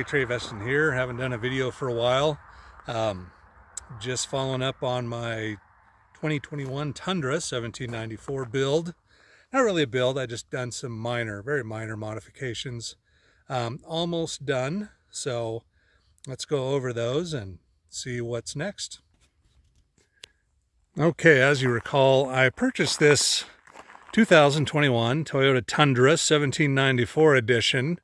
Trey Veston here. Haven't done a video for a while. Just following up on my 2021 Tundra 1794 build. Not really a build, I just done some minor, very minor modifications. Almost done, so let's go over those and see what's next. Okay, as you recall, I purchased this 2021 Toyota Tundra 1794 edition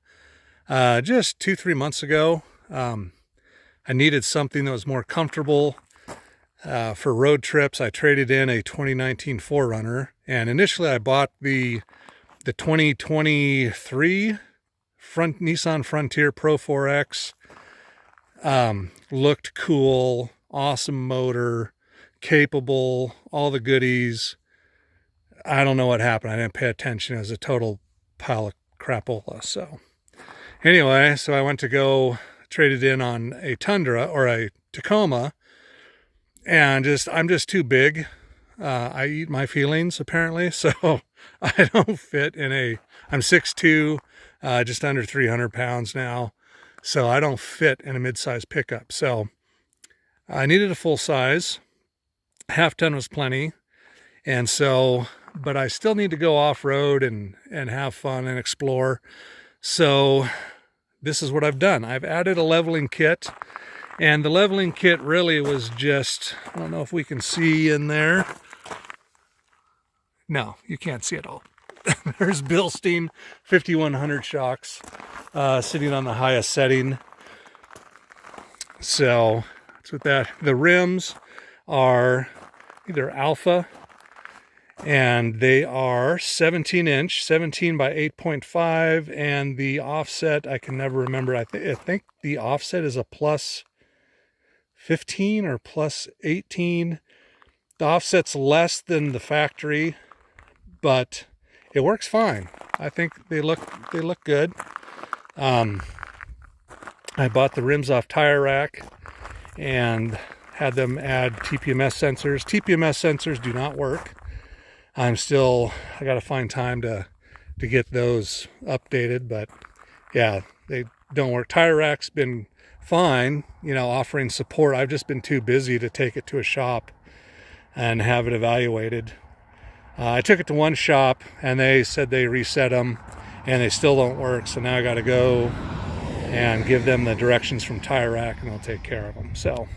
just 2-3 months ago. I needed something that was more comfortable for road trips. I traded in a 2019 4Runner, and initially I bought the 2023 Nissan Frontier Pro 4X. Looked cool, awesome motor, capable, all the goodies. I don't know what happened. I didn't pay attention. It was a total pile of crapola. So anyway, so I went to go trade it in on a Tundra or a Tacoma, and I'm just too big. I eat my feelings apparently, so I don't fit in I'm 6'2", just under 300 pounds now, so I don't fit in a mid-size pickup. So I needed a full size. Half ton was plenty, and so, but I still need to go off-road and have fun and explore. So this is what I've done. I've added a leveling kit, and the leveling kit really was just, I don't know if we can see in there. No, you can't see it all. There's Bilstein 5100 shocks sitting on the highest setting. So that's what that, the rims are either Alpha, and they are 17-inch, 17 by 8.5, and the offset, I can never remember. I think the offset is a plus 15 or plus 18. The offset's less than the factory, but it works fine. I think they look good. I bought the rims off Tire Rack and had them add TPMS sensors. TPMS sensors do not work. I got to find time to get those updated, but yeah, they don't work. Tire Rack's been fine, offering support. I've just been too busy to take it to a shop and have it evaluated. I took it to one shop and they said they reset them and they still don't work. So now I got to go and give them the directions from Tire Rack and they'll take care of them. So,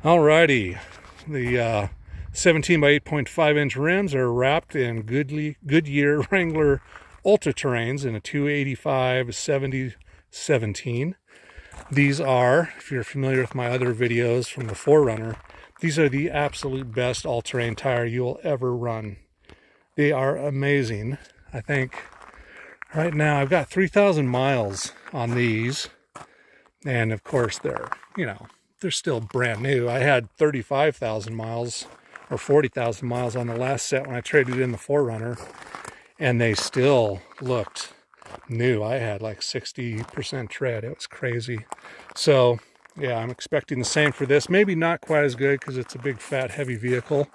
alrighty, the 17 by 8.5 inch rims are wrapped in Goodyear Wrangler Ultra Terrains in a 285/70/17. These are, if you're familiar with my other videos from the 4Runner, these are the absolute best all-terrain tire you will ever run. They are amazing. I think right now I've got 3,000 miles on these, and of course they're still brand new. I had 35,000 miles or 40,000 miles on the last set when I traded in the 4Runner, and they still looked new. I had like 60% tread. It was crazy. So yeah, I'm expecting the same for this. Maybe not quite as good because it's a big, fat, heavy vehicle.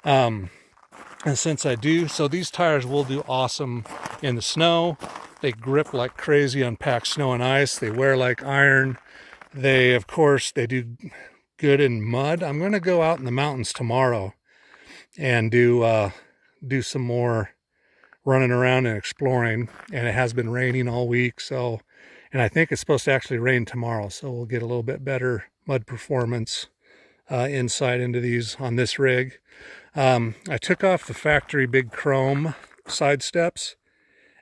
And since so these tires will do awesome in the snow. They grip like crazy on packed snow and ice. They wear like iron. They do good in mud. I'm going to go out in the mountains tomorrow and do some more running around and exploring, and it has been raining all week, so, and I think it's supposed to actually rain tomorrow, so we'll get a little bit better mud performance inside into these on this rig. I took off the factory big chrome side steps,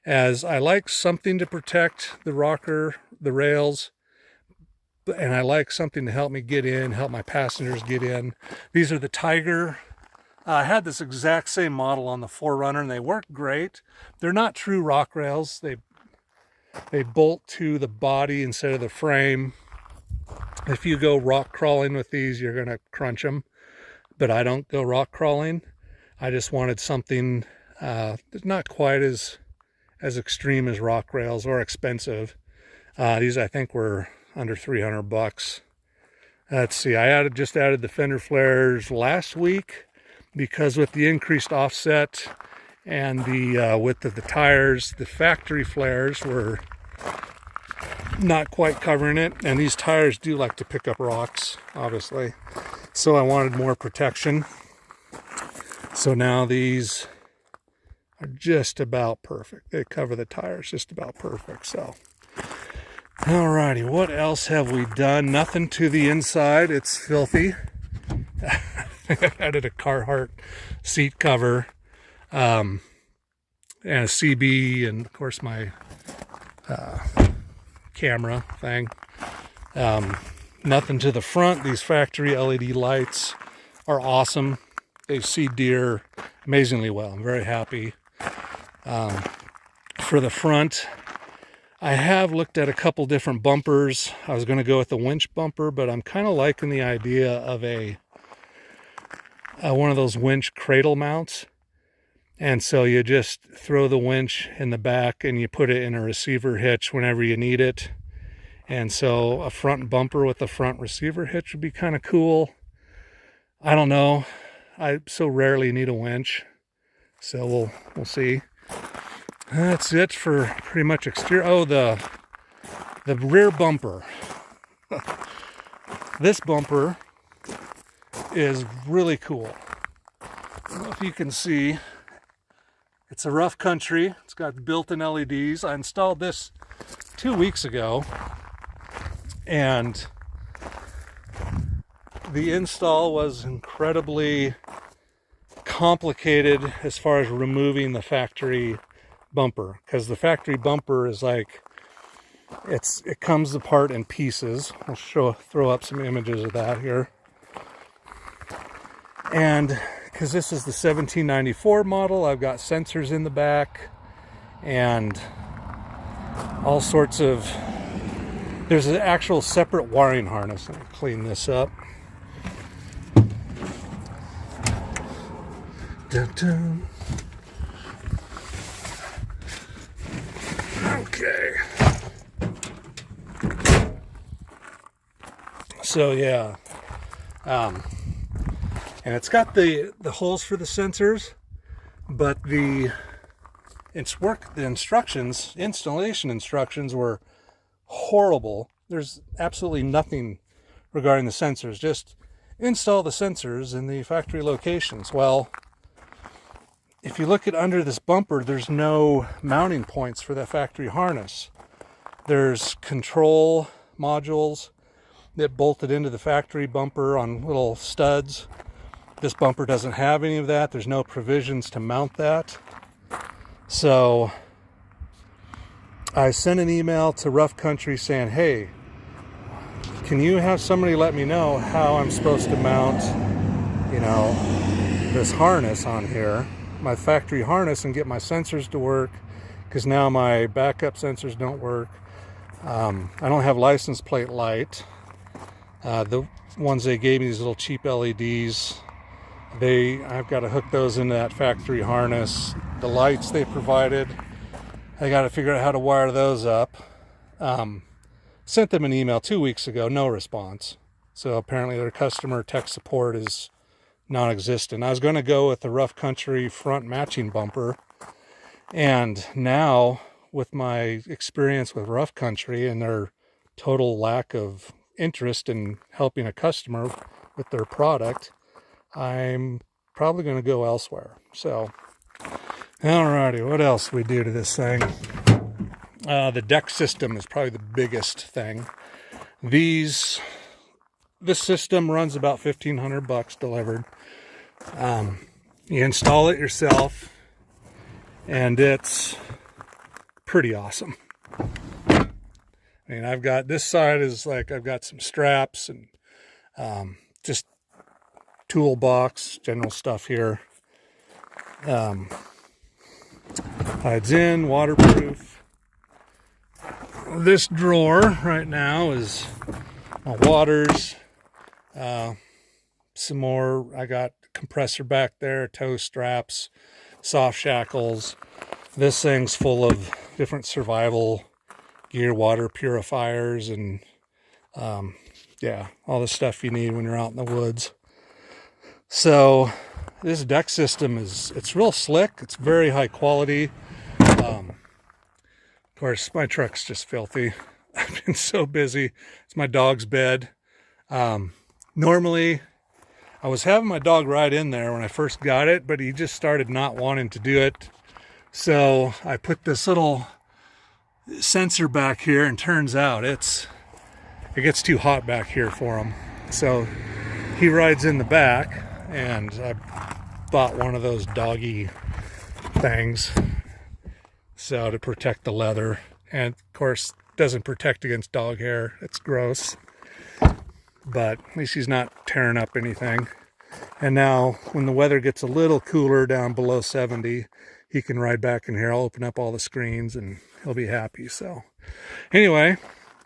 as I like something to protect the rocker, the rails, and I like something to help me get in, help my passengers get in. These are the Tyger. I had this exact same model on the 4Runner, and they work great. They're not true rock rails. They bolt to the body instead of the frame. If you go rock crawling with these, you're going to crunch them. But I don't go rock crawling. I just wanted something that's not quite as extreme as rock rails or expensive. These I think were under $300. Let's see, I just added the fender flares last week, because with the increased offset and the width of the tires, the factory flares were not quite covering it. And these tires do like to pick up rocks, obviously. So I wanted more protection. So now these are just about perfect. They cover the tires just about perfect. So, alrighty, what else have we done? Nothing to the inside. It's filthy. I added a Carhartt seat cover, and a CB, and of course my camera thing. Nothing to the front. These factory LED lights are awesome. They see deer amazingly well. I'm very happy. For the front, I have looked at a couple different bumpers. I was going to go with the winch bumper, but I'm kind of liking the idea of one of those winch cradle mounts. And so you just throw the winch in the back and you put it in a receiver hitch whenever you need it. And so a front bumper with a front receiver hitch would be kind of cool. I don't know. I so rarely need a winch. So we'll see. That's it for pretty much exterior. Oh, the rear bumper. This bumper is really cool. I don't know if you can see. It's a rough country. It's got built-in LEDs. I installed this 2 weeks ago, and the install was incredibly complicated as far as removing the factory bumper, because the factory bumper is like, it comes apart in pieces. I'll throw up some images of that here. And because this is the 1794 model, I've got sensors in the back and all sorts of, there's an actual separate wiring harness. Let me clean this up. Dun, dun. Okay. So yeah, and it's got the holes for the sensors, but the installation instructions were horrible. There's absolutely nothing regarding the sensors. Just install the sensors in the factory locations. Well, if you look at under this bumper, there's no mounting points for the factory harness. There's control modules that bolted into the factory bumper on little studs. This bumper doesn't have any of that. There's no provisions to mount that. So I sent an email to Rough Country saying, hey, can you have somebody let me know how I'm supposed to mount, this harness on here, my factory harness, and get my sensors to work, because now my backup sensors don't work. I don't have license plate light. The ones they gave me, these little cheap LEDs, I've got to hook those into that factory harness. The lights they provided, I got to figure out how to wire those up. Sent them an email 2 weeks ago, no response. So apparently their customer tech support is non-existent. I was going to go with the Rough Country front matching bumper, and now with my experience with Rough Country and their total lack of interest in helping a customer with their product, I'm probably going to go elsewhere. So, alrighty, what else we do to this thing? The deck system is probably the biggest thing. This system runs about $1,500 delivered. You install it yourself, and it's pretty awesome. I mean, I've got, this side is like, I've got some straps and just toolbox, general stuff here. Hides in, waterproof. This drawer right now is my waters. Some more, I got compressor back there, toe straps, soft shackles. This thing's full of different survival gear, water purifiers, and yeah, all the stuff you need when you're out in the woods. So this deck system it's real slick. It's very high quality. Of course, my truck's just filthy. I've been so busy. It's my dog's bed. Normally, I was having my dog right in there when I first got it, but he just started not wanting to do it. So I put this little sensor back here, and turns out it gets too hot back here for him. So he rides in the back, and I bought one of those doggy things so to protect the leather, and of course doesn't protect against dog hair. It's gross, but at least he's not tearing up anything. And now when the weather gets a little cooler down below 70, he can ride back in here. I'll open up all the screens and he'll be happy. So anyway,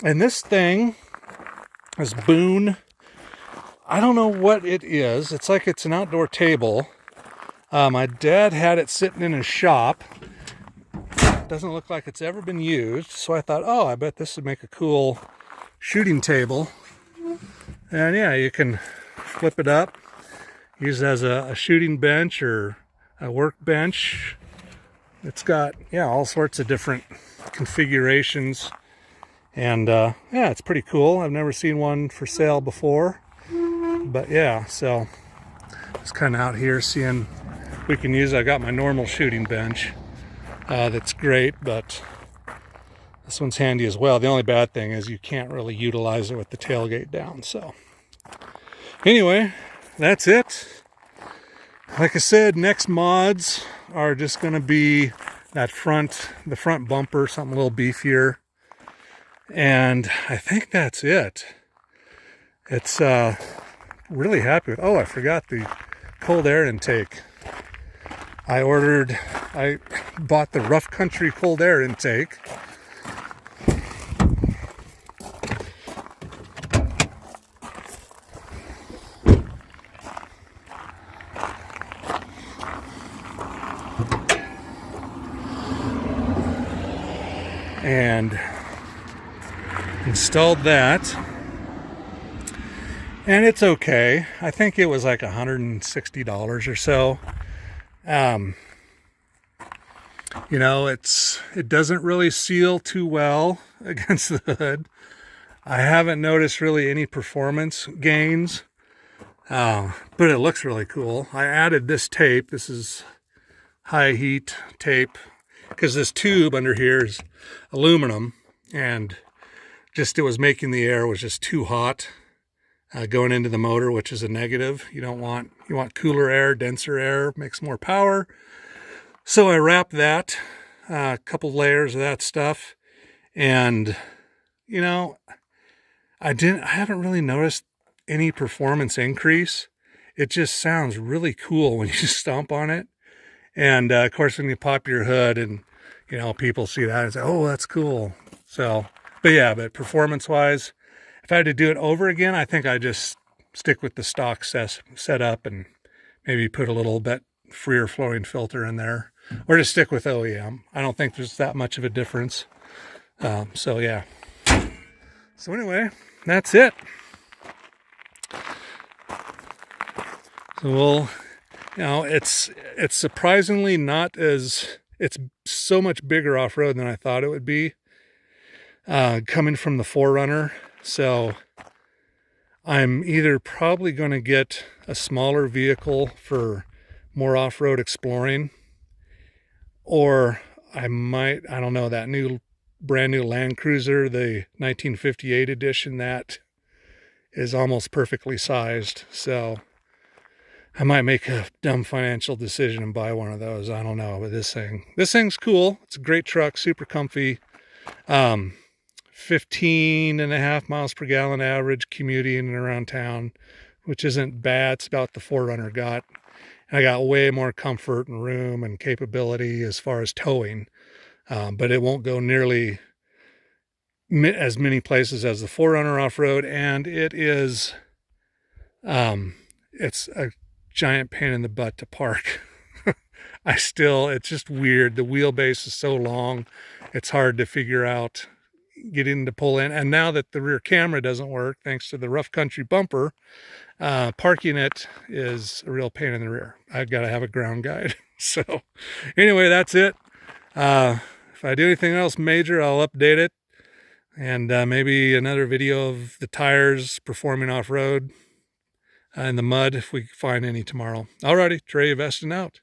and this thing is Boone. I don't know what it is. It's like it's an outdoor table. My dad had it sitting in his shop. Doesn't look like it's ever been used. So I thought, oh, I bet this would make a cool shooting table. And yeah, you can flip it up, use it as a shooting bench or a workbench. It's got, yeah, all sorts of different configurations. And yeah, it's pretty cool. I've never seen one for sale before. But yeah, so just kind of out here seeing we can use. I got my normal shooting bench. That's great, but this one's handy as well. The only bad thing is you can't really utilize it with the tailgate down. So anyway, that's it. Like I said, next mods are just going to be the front bumper, something a little beefier. And I think that's it. It's really happy with, oh, I forgot the cold air intake. I bought the Rough Country cold air intake. And installed that. And it's okay. I think it was like $160 or so. You know, it doesn't really seal too well against the hood. I haven't noticed really any performance gains, but it looks really cool. I added this tape. This is high heat tape because this tube under here is aluminum, and just it was making the air was just too hot going into the motor, which is a negative. You want cooler air, denser air, makes more power. So I wrapped that, a couple layers of that stuff, and you know, I haven't really noticed any performance increase. It just sounds really cool when you stomp on it. And of course, when you pop your hood and you know, people see that and say, oh, that's cool. So, but yeah, but performance wise, if I had to do it over again, I think I'd just stick with the stock setup and maybe put a little bit freer flowing filter in there, or just stick with OEM. I don't think there's that much of a difference. So yeah. So anyway, that's it. So we'll, you know, it's surprisingly not as, it's so much bigger off-road than I thought it would be, coming from the 4Runner. So I'm either probably going to get a smaller vehicle for more off-road exploring, or I don't know, that brand new Land Cruiser, the 1958 edition, that is almost perfectly sized. So I might make a dumb financial decision and buy one of those. I don't know, but this thing's cool. It's a great truck, super comfy. 15.5 miles per gallon average commuting and around town, which isn't bad. It's about the 4Runner got. And I got way more comfort and room and capability as far as towing, but it won't go nearly as many places as the 4Runner off-road, and it's a giant pain in the butt to park. It's just weird. The wheelbase is so long, it's hard to figure out getting to pull in. And now that the rear camera doesn't work, thanks to the Rough Country bumper, parking it is a real pain in the rear. I've got to have a ground guide. So anyway, that's it. If I do anything else major, I'll update it. And maybe another video of the tires performing off-road in the mud if we find any tomorrow. Alrighty, Trey Veston out.